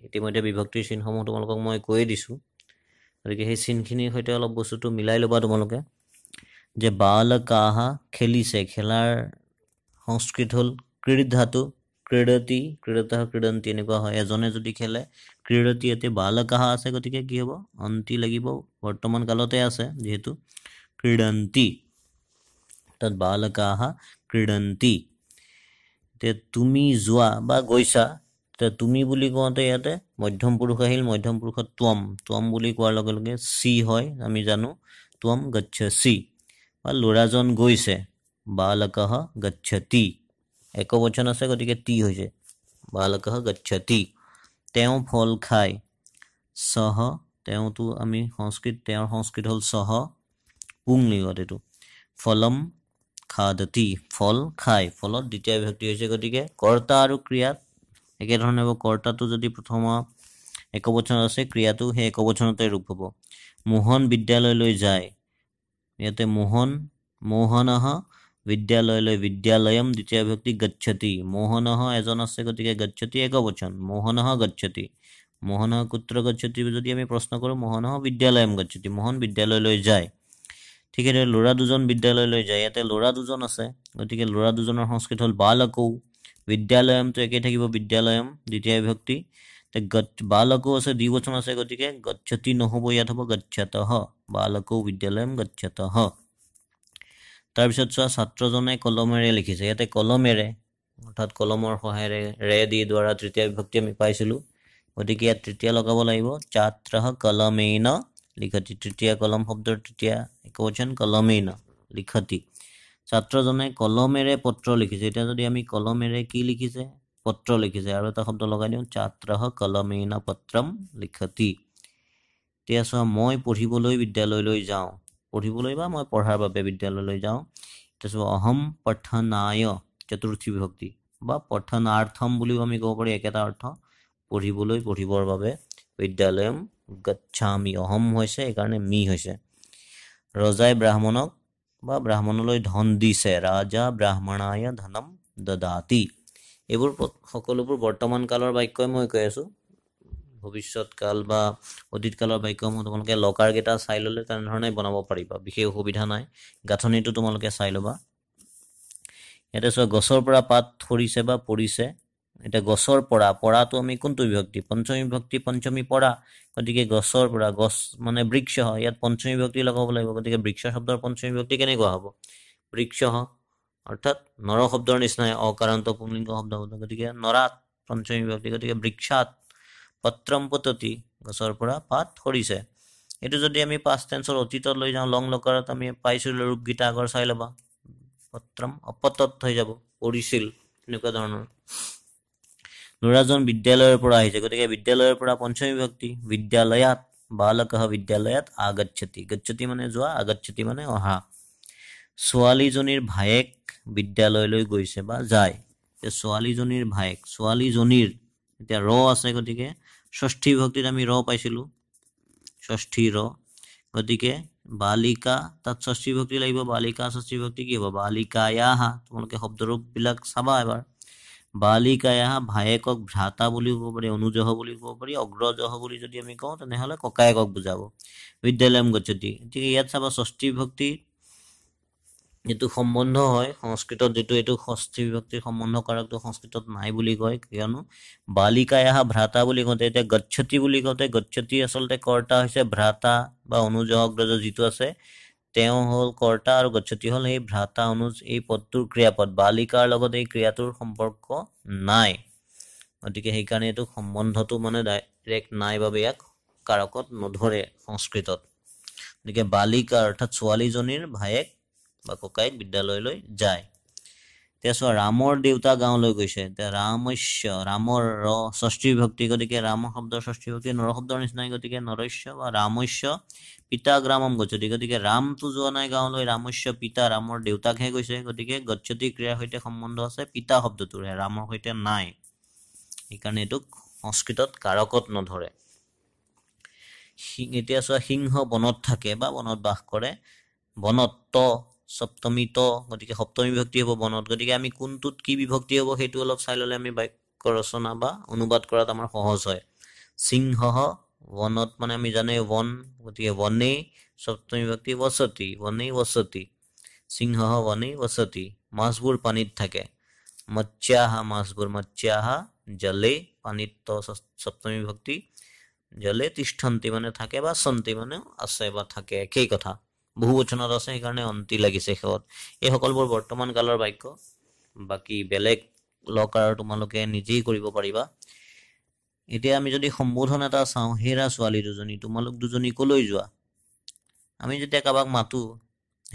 ইতিমধ্যে বিভক্তিৰ চিনসমূহ তোমালোকক মই কৈয়ে দিছোঁ গতিকে সেই চিনখিনিৰ সৈতে অলপ বস্তুটো মিলাই ল'বা তোমালোকে যে বালকাহা খেলিছে খেলাৰ সংস্কৃত হ'ল ক্ৰীড়িত ধাতু ক্ৰীড়তি ক্ৰীড়তঃ ক্ৰীড়ন্তি এনেকুৱা হয় এজনে যদি খেলে ক্ৰীড়তি ইয়াতে বালকাহা আছে গতিকে কি হ'ব অন্তি লাগিব বৰ্তমান কালতে আছে যিহেতু ক্ৰীড়ন্তি তাত বালকাহা ক্ৰীড়ন্তি তে তুমি যোৱা বা গৈছা, তে তুমি বুলি কওঁতে ইয়াতে মধ্যম পুৰুষ আহিল, মধ্যম পুৰুষত ত্বম, ত্বম বুলি কোৱাৰ লগে লগে চি হয়, আমি জানো ত্বম গচ্ছসি। বা ল'ৰাজন গৈছে, বালকঃ গচ্ছতি, একবচন আছে গতিকে তি হৈছে, বালকঃ গচ্ছতি। তেওঁ ফল খায়, সহ, তেওঁতো আমি সংস্কৃত, তেওঁৰ সংস্কৃত হ'ল সহ, পুংলিংগত এইটো, ফলম খাদতি, ফল খায়, ফলত দ্বিতীয় বিভক্তি হৈছে, গতিকে কৰ্তা আৰু ক্ৰিয়াত একেধৰণে হ'ব। কৰ্তাটো যদি প্ৰথম একবচন আছে, ক্ৰিয়াটো সেই একবচনতে ৰূপ হ'ব। মোহন বিদ্যালয়লৈ যায়, ইয়াতে মোহন, মোহনঃ বিদ্যালয়লৈ, বিদ্যালয়ম দ্বিতীয় বিভক্তি গচ্ছতি, মোহনঃ এজন আছে গতিকে গচ্ছতি একবচন, মোহনঃ গচ্ছতি, মোহনঃ কুত্ৰ গচ্ছতি যদি আমি প্ৰশ্ন কৰোঁ, মোহনঃ বিদ্যালয়ম গচ্ছতি, মোহন বিদ্যালয়লৈ যায়। ঠিক সেইদৰে ল'ৰা দুজন বিদ্যালয়লৈ যায়, ইয়াতে ল'ৰা দুজন আছে গতিকে ল'ৰা দুজনৰ সংস্কৃত হ'ল বালকৌ, বিদ্যালয়মটো একেই থাকিব, বিদ্যালয়ম দ্বিতীয় বিভক্তি, বালকৌ আছে দ্বিবচন আছে গতিকে গচ্ছতি নহ'ব, ইয়াত হ'ব গচ্ছতঃ, বালকৌ বিদ্যালয়ম গচ্ছতঃ। তাৰপিছত চোৱা, ছাত্ৰজনে কলমেৰে লিখিছে, ইয়াতে কলমেৰে অৰ্থাৎ কলমৰ সহায়েৰে ৰে দি দ্বাৰা তৃতীয় বিভক্তি আমি পাইছিলোঁ, গতিকে ইয়াত তৃতীয় লগাব লাগিব, ছাত্ৰঃ কলমেন লিখতি, তৃতীয় কলম শব্দৰ তৃতীয় একবচন কলমেন লিখতি। ছাত্ৰজনে কলমেৰে পত্ৰ লিখিছে, এতিয়া যদি আমি কলমেৰে কি লিখিছে, পত্ৰ লিখিছে, আৰু এটা শব্দ লগাই দিওঁ, ছাত্ৰঃ কলমেন পত্ৰম লিখতি। এতিয়া চোৱা, মই পঢ়িবলৈ বিদ্যালয়লৈ যাওঁ, পঢ়িবলৈ বা মই পঢ়াৰ বাবে বিদ্যালয়লৈ যাওঁ। তাৰপিছত অহম পঠনায় চতুৰ্থী বিভক্তি, বা পঠনাৰ্থম বুলিও আমি ক'ব পাৰি, একেটা অৰ্থ, পঢ়িবলৈ, পঢ়িবৰ বাবে, বিদ্যালয়ম গচ্ছামি, অহম হৈছে এইকাৰণে মি হৈছে। ৰজাই ব্ৰাহ্মণক বা ব্ৰাহ্মণলৈ ধন দিছে, ৰাজা ব্ৰাহ্মণায় ধনম দদাতি। এইবোৰ সকলোবোৰ বৰ্তমান কালৰ বাক্যই মই কৈ আছোঁ, ভৱিষ্যত কাল বা অতীত কালৰ বাক্যসমূহ তোমালোকে লকাৰকেইটা চাই ল'লে তেনেধৰণে বনাব পাৰিবা, বিশেষ অসুবিধা নাই, গাঁথনিটো তোমালোকে চাই ল'বা। ইয়াতে চোৱা, গছৰ পৰা পাত সৰিছে বা পৰিছে, এতিয়া গছৰ পৰা, পৰাটো আমি কোনটো বিভক্তি, পঞ্চমী বিভক্তি, পঞ্চমী পৰা, গতিকে গছৰ পৰা, গছ মানে বৃক্ষ, ইয়াত পঞ্চমী বিভক্তি লগাব লাগিব, গতিকে বৃক্ষ শব্দৰ পঞ্চমী বিভক্তি কেনেকুৱা হ'ব, বৃক্ষ, অৰ্থাৎ নৰ শব্দৰ নিচিনাই অকাৰান্ত পুংলিংগ শব্দ, গতিকে নৰাত পঞ্চমী বিভক্তি, গতিকে বৃক্ষাত, পত্ৰম পততি, গছৰ পৰা পাত সৰিছে। এইটো যদি আমি পাষ্ট টেন্সৰ অতীতত লৈ যাওঁ, লং লকাৰত আমি পাইছিলোঁ ৰূপকেইটা আগৰ চাই ল'বা, পত্ৰম অপতত হৈ যাব, পৰিছিল, এনেকুৱা ধৰণৰ। ল'ৰাজন বিদ্যালয়ৰ পৰা আহিছে, গতিকে বিদ্যালয়ৰ পৰা পঞ্চমী বিভক্তি, বিদ্যালয়াত, বালকঃ বিদ্যালয়াত আগচ্ছতি, গচ্ছতি মানে যোৱা, আগচ্ছতি মানে অহা। ছোৱালীজনীৰ ভায়েক বিদ্যালয়লৈ গৈছে বা যায়, ছোৱালীজনীৰ ভায়েক, ছোৱালীজনীৰ, এতিয়া ৰ আছে গতিকে ষষ্ঠী বিভক্তিত আমি ৰ পাইছিলোঁ, ষষ্ঠী ৰ, গতিকে বালিকা, তাত ষষ্ঠী বিভক্তি লাগিব, বালিকা ষষ্ঠী বিভক্তি কি হ'ব, বালিকায়াহা, তোমালোকে শব্দৰূপবিলাক চাবা এবাৰ, বালিকায়াহা, ভায়েকক ভ্ৰাতা বুলিও ক'ব পাৰি, অনুজহ বুলি ক'ব পাৰি, অগ্ৰজহ বুলি যদি আমি কওঁ তেনেহ'লে ককায়েকক বুজাব, বিদ্যালয়ম গচ্ছতি। গতিকে ইয়াত চাবা ষষ্ঠী বিভক্তি যিটো সম্বন্ধ হয় সংস্কৃতত, যিটো এইটো ষষ্ঠী বিভক্তিৰ সম্বন্ধ কাৰকটো সংস্কৃতত নাই বুলি কয়, কিয়নো বালিকায়াহা ভ্ৰাতা বুলি কওঁতে, এতিয়া গচ্ছতি বুলি কওঁতে, গচ্ছতি আচলতে কৰ্তা হৈছে ভ্ৰাতা বা অনুজ অগ্ৰজ যিটো আছে, তেওঁ হ'ল কৰ্তা আৰু গচ্ছতি হ'ল সেই ভ্ৰাতা অনুজ, এই পদটোৰ ক্ৰিয়াপদ, বালিকাৰ লগত এই ক্ৰিয়াটোৰ সম্পৰ্ক নাই, গতিকে সেইকাৰণে এইটো সম্বন্ধটো মানে ডাইৰেক্ট নাই বাবে ইয়াক কাৰকত নধৰে সংস্কৃতত। গতিকে বালিকা অৰ্থাৎ ছোৱালীজনীৰ ভায়েক বা ককায়েক বিদ্যালয়লৈ যায়। এতিয়া চোৱা, ৰামৰ দেউতা গাঁৱলৈ গৈছে, এতিয়া ৰামস্য, ৰামৰ ৰ ষষ্ঠী বিভক্তি, গতিকে ৰাম শব্দৰ ষষ্ঠী বিভক্তি নৰ শব্দৰ নিচিনাই, গতিকে নৰস্য বা ৰামস্য পিতা গ্ৰামম গচ্ছতি, গতিকে ৰামটো যোৱা নাই গাঁৱলৈ, ৰামস্য পিতা, ৰামৰ দেউতাকহে গৈছে, গতিকে গচ্ছতি ক্ৰিয়াৰ সৈতে সম্বন্ধ আছে পিতা শব্দটোৰে, ৰামৰ সৈতে নাই, সেইকাৰণে এইটোক সংস্কৃতত কাৰকত নধৰে। এতিয়া চোৱা, সিংহ বনত থাকে বা বনত বাস কৰে, বনত ত সপ্তমী ত, গতিকে সপ্তমী বিভক্তি হ'ব বনত, গতিকে আমি কোনটোত কি বিভক্তি হ'ব সেইটো অলপ চাই ল'লে আমি বাক্য ৰচনা বা অনুবাদ কৰাত আমাৰ সহজ হয়। সিংহ বনত মানে আমি জানো বন, গতিকে বনেই সপ্তমী বিভক্তি বসতি, বনেই বসতি, সিংহ বনেই বসতি। মাছবোৰ পানীত থাকে, মৎস্যাহা, মাছবোৰ, মৎস্যাহা জলে, পানীত ত সপ্তমী বিভক্তি, জলে তিষ্ঠন্তি মানে থাকে, বা সন্তি মানে আছে বা থাকে, একেই কথা, বহু বচনত আছে সেইকাৰণে অন্তি লাগিছে শেষত। এই সকলোবোৰ বৰ্তমান কালৰ বাক্য, বাকী বেলেগ লকাৰ তোমালোকে নিজেই কৰিব পাৰিবা এতিয়া আমি যদি সম্বোধন এটা চাওঁ হেৰা ছোৱালী দুজনী তোমালোক দুজনী কলৈ যোৱা আমি যেতিয়া কাবাক মাতো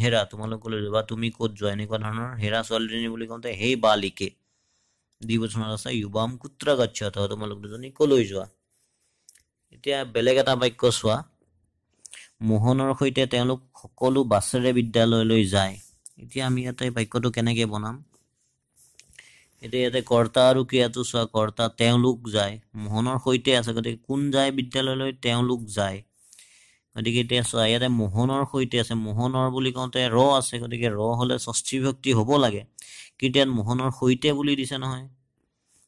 হেৰা তোমালোক কলৈ যোৱা তুমি ক'ত যোৱা এনেকুৱা ধৰণৰ হেৰা ছোৱালীজনী বুলি কওঁতে হেই বালিকে দ্বিবচনত আছে যুৱাম কুত্ৰ গচ্ছত তোমালোক দুজনী কলৈ যোৱা এতিয়া বেলেগ এটা বাক্য চোৱা মোহনৰ সৈতে তেওঁলোক সকলো বাছেৰে বিদ্যালয়লৈ যায় এতিয়া আমি ইয়াতে বাক্যটো কেনেকৈ বনাম এতিয়া ইয়াতে কৰ্তা আৰু ক্ৰিয়াটো চোৱা কৰ্তা তেওঁলোক যায় মোহনৰ সৈতে আছে গতিকে কোন যায় বিদ্যালয়লৈ তেওঁলোক যায় গতিকে এতিয়া চোৱা ইয়াতে মোহনৰ সৈতে আছে মোহনৰ বুলি কওঁতে ৰ আছে গতিকে ৰ হ'লে ষষ্ঠী বিভক্তি হ'ব লাগে কিন্তু ইয়াত মোহনৰ সৈতে বুলি দিছে নহয়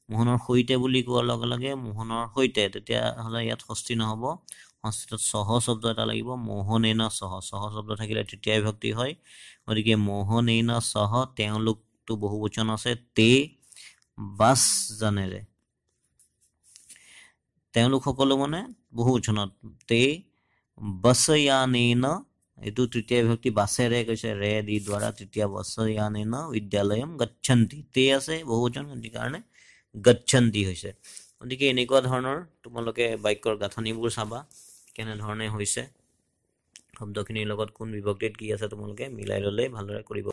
মোহনৰ সৈতে বুলি কোৱাৰ লগে লগে মোহনৰ সৈতে তেতিয়াহ'লে ইয়াত ষষ্ঠী নহ'ব ষষ্ঠীত সহ শব্দ এটা লাগিব মোহনেন সহ সহ শব্দ থাকিলে তৃতীয় বিভক্তি হয় গতিকে মোহনেন সহ তেওঁলোকটো বহুবচন আছে তে বাছ জানেৰে তেওঁলোক সকলো মানে বহুবচনত তে বসয়ানেন এইটো তৃতীয় বিভক্তি বাছেৰে কৈছে ৰে দি দ্বাৰা তৃতীয় বসয়ানেন বিদ্যালয়ম গচ্ছন্তি তে আছে বহুবচন গতিকে কাৰণে গচ্ছন্তি হৈছে গতিকে এনেকুৱা ধৰণৰ তোমালোকে বাক্যৰ গাঁথনিবোৰ চাবা কেনেধৰণে হৈছে শব্দখিনিৰ লগত কোন বিভক্তিত কি আছে তোমালোকে মিলাই ল'লে ভালদৰে কৰিব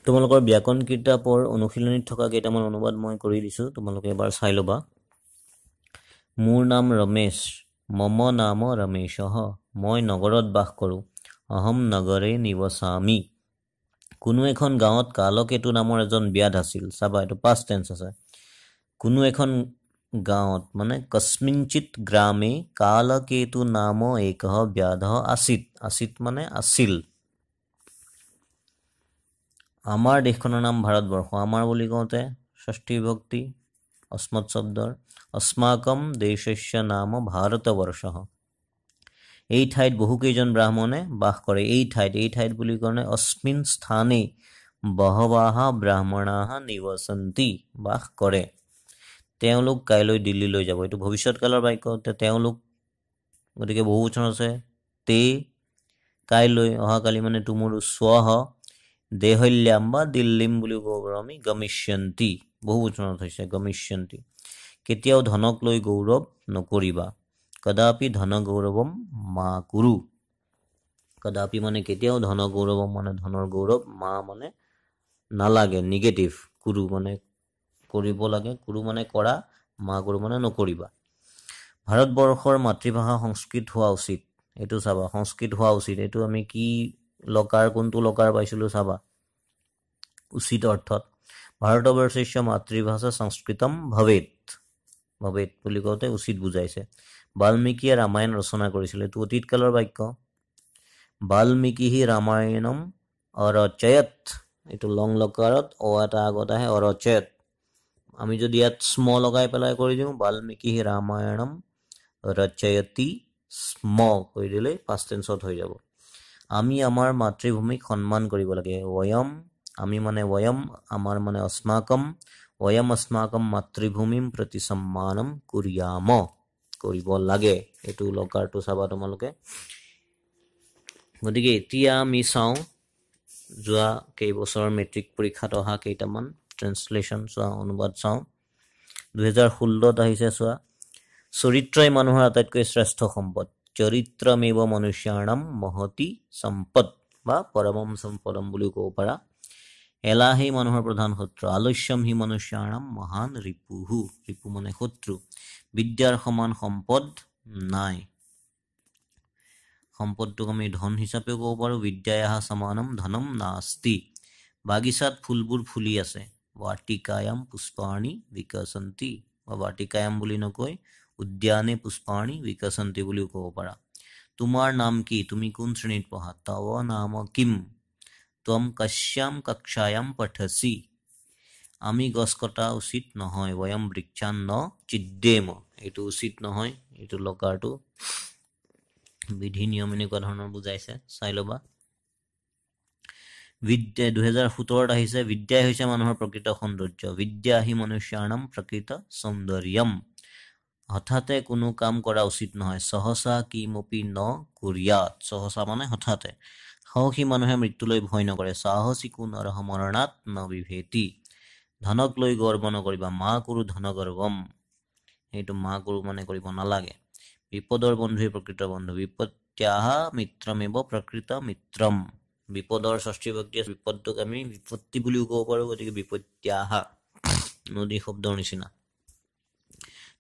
তোমালোকৰ ব্যাকৰণ কিতাপৰ অনুশীলনীত থকা কেইটামান অনুবাদ মই কৰি দিছোঁ তোমালোকে এবাৰ চাই ল'বা মোৰ নাম ৰমেশ মম নাম ৰমেশঃ মই নগৰত বাস কৰোঁ অহম নগৰে নিবসামি কোনো এখন গাঁৱত কালকেতু নামৰ এজন ব্যাধ আছিল চাবা এইটো পাষ্ট টেন্স আছে কোনো এখন গাঁৱত মানে কস্মিঞ্চিত গ্ৰামে কালকেতু নাম একঃ ব্যাধঃ আছিত মানে আছিল আমাৰ দেশখনৰ নাম ভাৰতবৰ্ষ আমাৰ বুলি কওঁতে ষষ্ঠী বিভক্তি অস্মৎ শব্দৰ अस्माकं देशस्य नाम भारतवर्षः এই ঠাইত বহুকেইজন ব্ৰাহ্মণে বাস কৰে এই ঠাইত বুলি কওঁতে অস্মিন স্থানে বহৱাহ ব্ৰাহ্মণাः নিবসন্তি বাস কৰে তেওঁলোক কাইলৈ দিল্লীলৈ যাব এইটো ভৱিষ্যৎকালৰ বাক্য তেওঁলোক গতিকে বহুবচন আছে তে কাইলৈ অহাকালি মানে তুমুৰু স্বহ দেহল্যাম বা দিল্লীম বুলি ক'ব পাৰোঁ আমি গমিষ্যন্তি বহুবচনত হৈছে গমিষ্যন্তি কেতিয়াও ধনক লৈ গৌৰৱ নকৰিবা কদাপি ধন গৌৰৱম মা কুৰু কদাপি মানে কেতিয়াও ধন গৌৰৱম মানে ধনৰ গৌৰৱ মা মানে নালাগে নিগেটিভ কুৰু মানে কৰিব লাগে কুৰু মানে কৰা মা কুৰু মানে নকৰিবা ভাৰতবৰ্ষৰ মাতৃভাষা সংস্কৃত হোৱা উচিত এইটো চাবা সংস্কৃত হোৱা উচিত এইটো আমি কি লকাৰ কোনটো লকাৰ পাইছিলোঁ চাবা উচিত অৰ্থত ভাৰতবৰ্ষস্য মাতৃভাষা সংস্কৃতম ভৱেত বুলি কওঁতে উচিত বুজাইছে বাল্মীকিয়ে ৰামায়ণ ৰচনা কৰিছিলে এইটো অতীতকালৰ বাক্য বাল্মীকি ৰামায়ণম অৰচয়ত এইটো লং লকাৰত এটা আগত আহে অৰচয়ত আমি যদি ইয়াত স্ম লগাই পেলাই কৰি দিওঁ বাল্মীকি ৰামায়ণম ৰচয়তি স্ম কৰি দিলে পাষ্ট টেন্সত হৈ যাব আমি আমাৰ মাতৃভূমিক সন্মান কৰিব লাগে বয়ম আমি মানে বয়ম আমাৰ মানে অস্মাকম বয়ম অস্মাকম মাতৃভূমিম প্ৰতি সন্মানম কুৰ্যাম কৰিব লাগে এইটো লকাৰটো চাবা তোমালোকে গতিকে এতিয়া আমি চাওঁ যোৱা কেইবছৰ মেট্ৰিক পৰীক্ষাত অহা কেইটামান ট্ৰেন্সলেশ্যন চোৱা অনুবাদ চাওঁ 2016ত আহিছে চোৱা চৰিত্ৰই মানুহৰ আটাইতকৈ শ্ৰেষ্ঠ সম্পদ চৰিত্ৰমেৱ মনুষ্যাণম মহতি সম্পদ বা পৰমম সম্পদম বুলিও ক'ব পাৰা এলাহেই মানুহৰ প্ৰধান শত্ৰু আলস্যম হি মনুষ্যাণম মহান ৰিপুহু ৰিপু মানে শত্ৰু বিদ্যাৰ সমান সম্পদ নাই সম্পদটোক আমি ধন হিচাপেও ক'ব পাৰোঁ বিদ্যায়াহ সমানম ধনম নাস্তি বাগিচাত ফুলবোৰ ফুলি আছে বাটিকায়াম পুষ্পাণি বিকশন্তি বা বাটিকায়াম বুলি নকৈ উদ্যানে পুষ্পাণি বিকশন্তি বুলিও ক'ব পাৰা তোমাৰ নাম কি তুমি কোন শ্ৰেণীত পঢ়া তৱ নাম কিম ত্বম কস্যাম কক্ষায়াম পঠসি আমি গছ কটা উচিত নহয় বয়ম বৃক্ষান ন চিদ্যেম এইটো উচিত নহয় এইটো লকাৰটো বিধি নিয়ম এনেকুৱা ধৰণৰ বুজাইছে চাই ল'বা বিদ্যা 2017ত আহিছে বিদ্যাই হৈছে মানুহৰ প্ৰকৃত সৌন্দৰ্য বিদ্যা হি মনুষ্যাণম প্ৰকৃত সৌন্দৰ্যম হঠাতে কোনো কাম কৰা উচিত নহয় সহসা কিমপি ন কুৰ্যাত সহসা মানে হঠাতে সাহসী মানুহে মৃত্যুলৈ ভয় নকৰে সাহসিকো নৰহ মৰণাত ন বিভেতি ধনক লৈ গৰ্ব নকৰিবা মা কুৰু ধন গৰ্বম এইটো মা কুৰু মানে কৰিব নালাগে বিপদৰ বন্ধুৱে প্ৰকৃত বন্ধু বিপত্যাহ মিত্ৰমেব প্ৰকৃত মিত্ৰম বিপদৰ ষষ্ঠী ভক্তি আছে বিপদটোক আমি বিপত্তি বুলিও ক'ব পাৰোঁ গতিকে বিপত্যাহ নদী শব্দৰ নিচিনা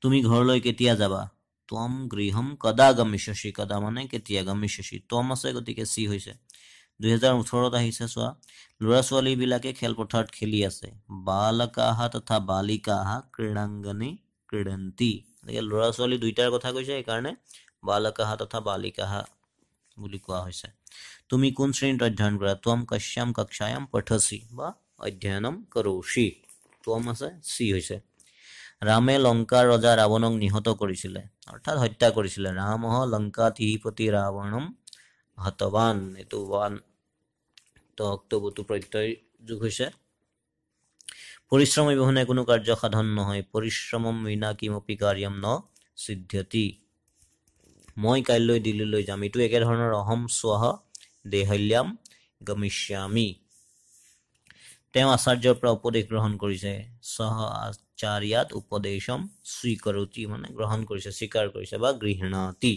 তুমি ঘৰলৈ কেতিয়া যাবা ত্বম গৃহম কদা গমিষ্যসি কদা মানে কেতিয়া গমিষ্যসি ত্বম আছে গতিকে চি হৈছে 2018 আহিছে চোৱা ল'ৰা ছোৱালীবিলাকে খেলপথাৰত খেলি আছে বালকাহ তথা বালিকাহ ক্ৰীড়াংগনে ক্ৰীড়ন্তি ল'ৰা ছোৱালী দুইটাৰ কথা কৈছে সেইকাৰণে বালকাহ তথা বালিকাহ বুলি কোৱা হৈছে তুমি কোন শ্ৰেণীত অধ্যয়ন কৰা ত্বম কস্যাম কক্ষায়াম পঠসি বা অধ্যয়নম কৰোষি ত্বম আছে চি হৈছে ৰামে লংকাৰ ৰজা ৰাৱণক নিহত কৰিছিলে অৰ্থাৎ হত্যা কৰিছিলে ৰামঃ লংকাধিপতি ৰাৱণম হতৱান এইটো ওৱান অক্টোবৰটো প্ৰত্যয় যোগ হৈছে পৰিশ্ৰম অবিহনে কোনো কাৰ্য সাধন নহয় পৰিশ্ৰমম বিনা কিমপি কাৰ্যম ন সিদ্ধ্যতি মই কাইলৈ দিল্লীলৈ যাম এইটো একেধৰণৰ অহম স্বহ দেহল্যাম গমিষ্যামি তেওঁ আচাৰ্যৰ পৰা উপদেশ গ্ৰহণ কৰিছে সহ আচাৰ্যাত উপদেশম স্বীকৰোতি মানে গ্ৰহণ কৰিছে স্বীকাৰ কৰিছে বা গৃহণাতি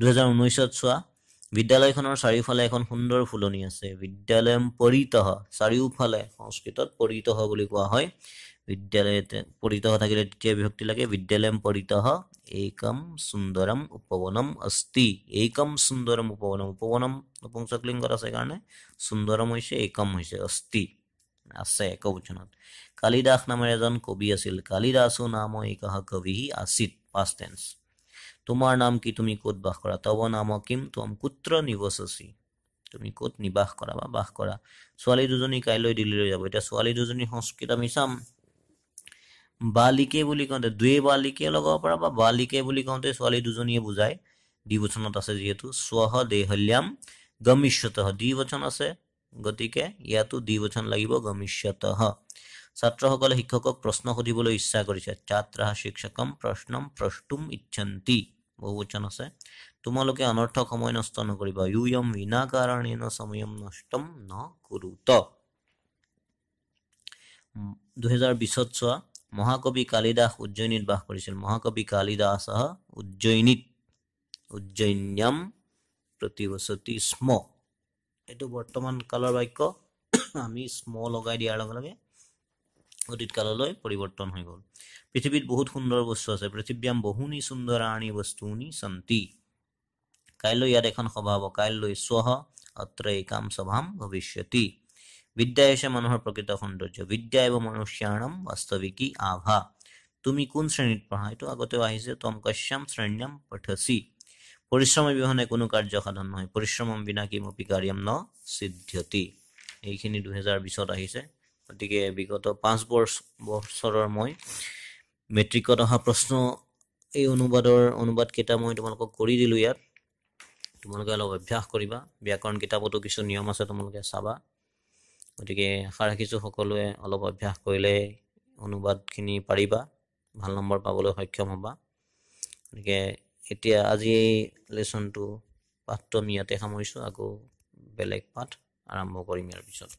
2019 চোৱা বিদ্যালয়খনৰ চাৰিওফালে এখন সুন্দৰ ফুলনি আছে বিদ্যালয়ম পৰিতঃ চাৰিওফালে সংস্কৃতত পৰিতঃ বুলি কোৱা হয় বিদ্যালয়তে পৰিতঃ থাকিলে তৃতীয় বিভক্তি লাগে বিদ্যালয়ম পৰিতঃ একম সুন্দৰম উপবনম অস্তি একম সুন্দৰম উপবনম উপবনম নপুংসকলিংগত আছে কাৰণে সুন্দৰম হৈছে একম হৈছে অস্তি আছে একবচনত কালিদাস নামৰ এজন কবি আছিল কালিদাসো নাম একহ কবি আছিল পাষ্ট টেন্স তোমাৰ নাম কি তুমি ক'ত বাস কৰা তব নাম কিম ত্বম কুত্ৰ নিবসসি তুমি ক'ত নিবাস কৰা বা বাস কৰা ছোৱালী দুজনী কাইলৈ দিল্লীলৈ যাব এতিয়া ছোৱালী দুজনী সংস্কৃত আমি চাম বালিকে বুলি কওঁতে দুয়ে বালিকে লগাব পৰা বা বালিকে বুলি কওঁতে ছোৱালী দুজনীয়ে বুজায় দ্বিবচনত আছে যিহেতু স্বহ দেহল্যাম গমিষ্যতঃ দ্বিবচন আছে গতিকে ইয়াতো দ্বিবচন লাগিব গমিষ্যতঃ ছাত্ৰসকলে শিক্ষকক প্ৰশ্ন সুধিবলৈ ইচ্ছা কৰিছে ছাত্ৰঃ শিক্ষকম প্ৰশ্নম প্ৰষ্টুম ইচ্ছন্তি বহুবচন আছে তোমালোকে অনৰ্থক সময় নষ্ট নকৰিবা ইউয়ম বিনা কাৰণেন সময়ম নষ্টম ন কুৰুত 2020 চোৱা মহাকবি কালিদাস উজ্জয়িনীত বাস কৰিছিল মহাকবি কালিদাস উজ্জয়িন্যাম প্ৰতিবসতি স্ম এইটো বৰ্তমান কালৰ বাক্য আমি স্ম লগাই দিয়াৰ লগে লগে অতীত কাললৈ পৰিৱৰ্তন হৈ গ'ল পৃথিৱীত বহুত সুন্দৰ বস্তু আছে পৃথিৱ্যাম বহুনি সুন্দৰাণি বস্তুনি সন্তি কাইলৈ ইয়াত এখন সভা হ'ব কাইলৈ স্বহ অত্ৰ একাম সভাম ভৱিষ্যতি বিদ্যা হৈছে মানুহৰ প্ৰকৃত সৌন্দৰ্য বিদ্যা এব মনুষ্যাণম বাস্তৱিকী আভা তুমি কোন শ্ৰেণীত পঢ়া এইটো আগতেও আহিছে তম কস্যাম শ্ৰেণ্যাম পঠসি পৰিশ্ৰম অবিহনে কোনো কাৰ্য সাধন নহয় পৰিশ্ৰমম বিনা কিমপি কাৰ্যম ন সিদ্ধ্যতি এইখিনি 2020 আহিছে গতিকে বিগত 5 বছৰৰ মই মেট্ৰিকত অহা প্ৰশ্ন এই অনুবাদ কেইটা মই তোমালোকক কৰি দিলোঁ ইয়াত তোমালোকে অলপ অভ্যাস কৰিবা ব্যাকৰণ কিতাপতো কিছু নিয়ম আছে তোমালোকে চাবা গতিকে আশা ৰাখিছোঁ সকলোৱে অলপ অভ্যাস কৰিলে অনুবাদখিনি পাৰিবা ভাল নম্বৰ পাবলৈ সক্ষম হ'বা গতিকে এতিয়া আজি এই লেচনটো পাঠটো আমি ইয়াতে সামৰিছোঁ আকৌ বেলেগ পাঠ আৰম্ভ কৰিম ইয়াৰ পিছত